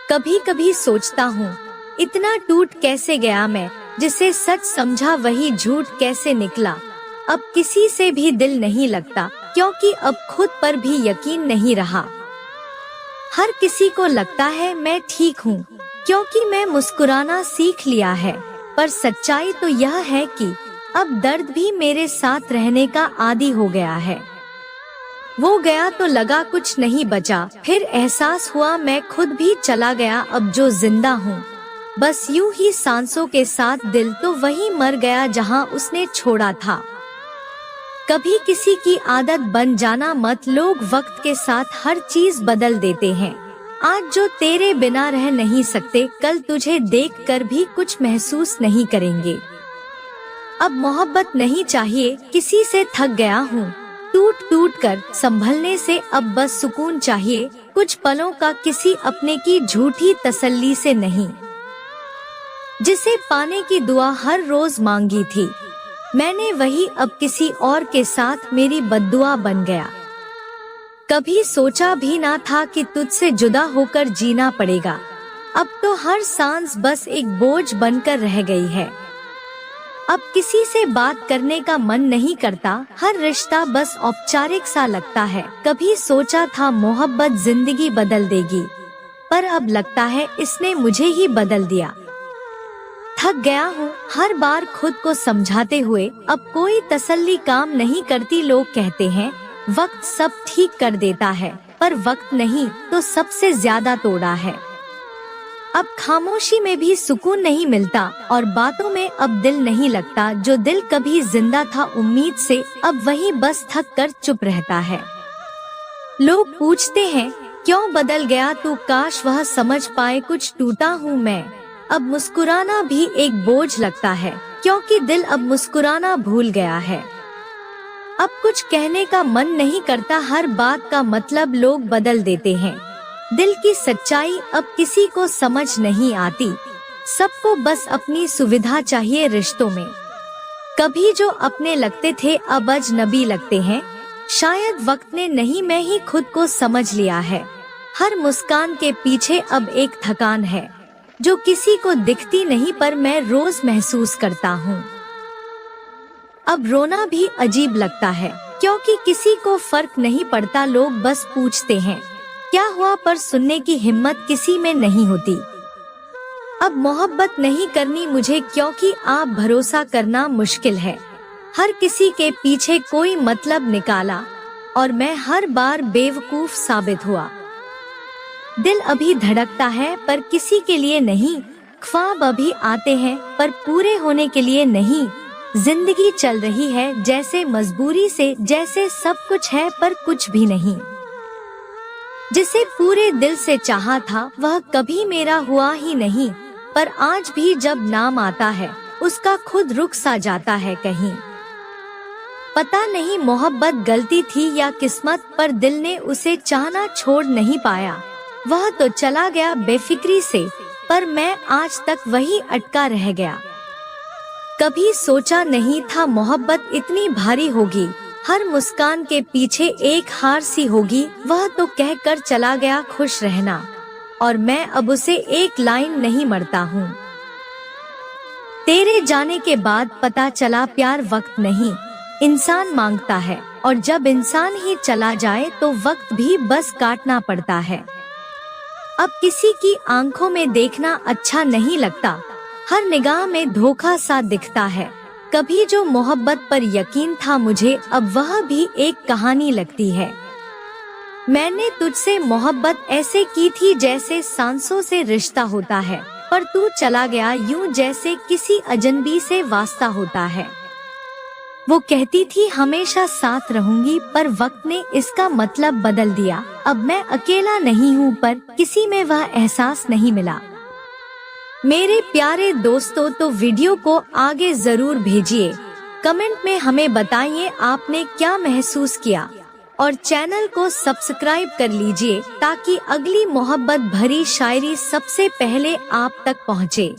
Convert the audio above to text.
कभी कभी सोचता हूँ इतना टूट कैसे गया मैं, जिसे सच समझा वही झूठ कैसे निकला। अब किसी से भी दिल नहीं लगता, क्योंकि अब खुद पर भी यकीन नहीं रहा। हर किसी को लगता है मैं ठीक हूँ, क्योंकि मैं मुस्कुराना सीख लिया है, पर सच्चाई तो यह है कि अब दर्द भी मेरे साथ रहने का आदी हो गया है। वो गया तो लगा कुछ नहीं बचा, फिर एहसास हुआ मैं खुद भी चला गया। अब जो जिंदा हूँ बस यूं ही सांसों के साथ, दिल तो वही मर गया जहाँ उसने छोड़ा था। कभी किसी की आदत बन जाना मत, लोग वक्त के साथ हर चीज बदल देते हैं। आज जो तेरे बिना रह नहीं सकते, कल तुझे देखकर भी कुछ महसूस नहीं करेंगे। अब मोहब्बत नहीं चाहिए, किसी से थक गया हूँ टूट टूट कर संभलने से। अब बस सुकून चाहिए कुछ पलों का, किसी अपने की झूठी तसल्ली से नहीं। जिसे पाने की दुआ हर रोज मांगी थी मैंने, वही अब किसी और के साथ मेरी बद्दुआ बन गया। कभी सोचा भी ना था कि तुझसे जुदा होकर जीना पड़ेगा। अब तो हर सांस बस एक बोझ बनकर रह गई है। अब किसी से बात करने का मन नहीं करता, हर रिश्ता बस औपचारिक सा लगता है। कभी सोचा था मोहब्बत जिंदगी बदल देगी, पर अब लगता है इसने मुझे ही बदल दिया। थक गया हूँ हर बार खुद को समझाते हुए, अब कोई तसल्ली काम नहीं करती। लोग कहते हैं वक्त सब ठीक कर देता है, पर वक्त नहीं तो सबसे ज्यादा तोड़ा है। अब खामोशी में भी सुकून नहीं मिलता, और बातों में अब दिल नहीं लगता। जो दिल कभी जिंदा था उम्मीद से, अब वही बस थक कर चुप रहता है। लोग पूछते हैं क्यों बदल गया तू, काश वह समझ पाए कुछ टूटा हूँ मैं। अब मुस्कुराना भी एक बोझ लगता है, क्योंकि दिल अब मुस्कुराना भूल गया है। अब कुछ कहने का मन नहीं करता, हर बात का मतलब लोग बदल देते हैं। दिल की सच्चाई अब किसी को समझ नहीं आती, सबको बस अपनी सुविधा चाहिए रिश्तों में। कभी जो अपने लगते थे अब अजनबी लगते हैं, शायद वक्त ने नहीं मैं ही खुद को समझ लिया है। हर मुस्कान के पीछे अब एक थकान है, जो किसी को दिखती नहीं पर मैं रोज महसूस करता हूँ। अब रोना भी अजीब लगता है, क्योंकि किसी को फर्क नहीं पड़ता। लोग बस पूछते हैं क्या हुआ, पर सुनने की हिम्मत किसी में नहीं होती। अब मोहब्बत नहीं करनी मुझे, क्योंकि आप भरोसा करना मुश्किल है। हर किसी के पीछे कोई मतलब निकाला, और मैं हर बार बेवकूफ साबित हुआ। दिल अभी धड़कता है पर किसी के लिए नहीं, ख्वाब अभी आते हैं पर पूरे होने के लिए नहीं। जिंदगी चल रही है जैसे मजबूरी से, जैसे सब कुछ है पर कुछ भी नहीं। जिसे पूरे दिल से चाहा था वह कभी मेरा हुआ ही नहीं, पर आज भी जब नाम आता है उसका खुद रुक सा जाता है कहीं। पता नहीं मोहब्बत गलती थी या किस्मत, पर दिल ने उसे चाहना छोड़ नहीं पाया। वह तो चला गया बेफिक्री से, पर मैं आज तक वही अटका रह गया। कभी सोचा नहीं था मोहब्बत इतनी भारी होगी, हर मुस्कान के पीछे एक हार सी होगी। वह तो कहकर चला गया खुश रहना, और मैं अब उसे एक लाइन नहीं मरता हूँ। तेरे जाने के बाद पता चला प्यार वक्त नहीं इंसान मांगता है, और जब इंसान ही चला जाए तो वक्त भी बस काटना पड़ता है। अब किसी की आंखों में देखना अच्छा नहीं लगता, हर निगाह में धोखा सा दिखता है। कभी जो मोहब्बत पर यकीन था मुझे, अब वह भी एक कहानी लगती है। मैंने तुझसे मोहब्बत ऐसे की थी जैसे सांसों से रिश्ता होता है, पर तू चला गया यूं जैसे किसी अजनबी से वास्ता होता है। वो कहती थी हमेशा साथ रहूंगी, पर वक्त ने इसका मतलब बदल दिया। अब मैं अकेला नहीं हूँ, पर किसी में वह एहसास नहीं मिला। मेरे प्यारे दोस्तों, तो वीडियो को आगे जरूर भेजिए, कमेंट में हमें बताइए आपने क्या महसूस किया, और चैनल को सब्सक्राइब कर लीजिए ताकि अगली मोहब्बत भरी शायरी सबसे पहले आप तक पहुँचे।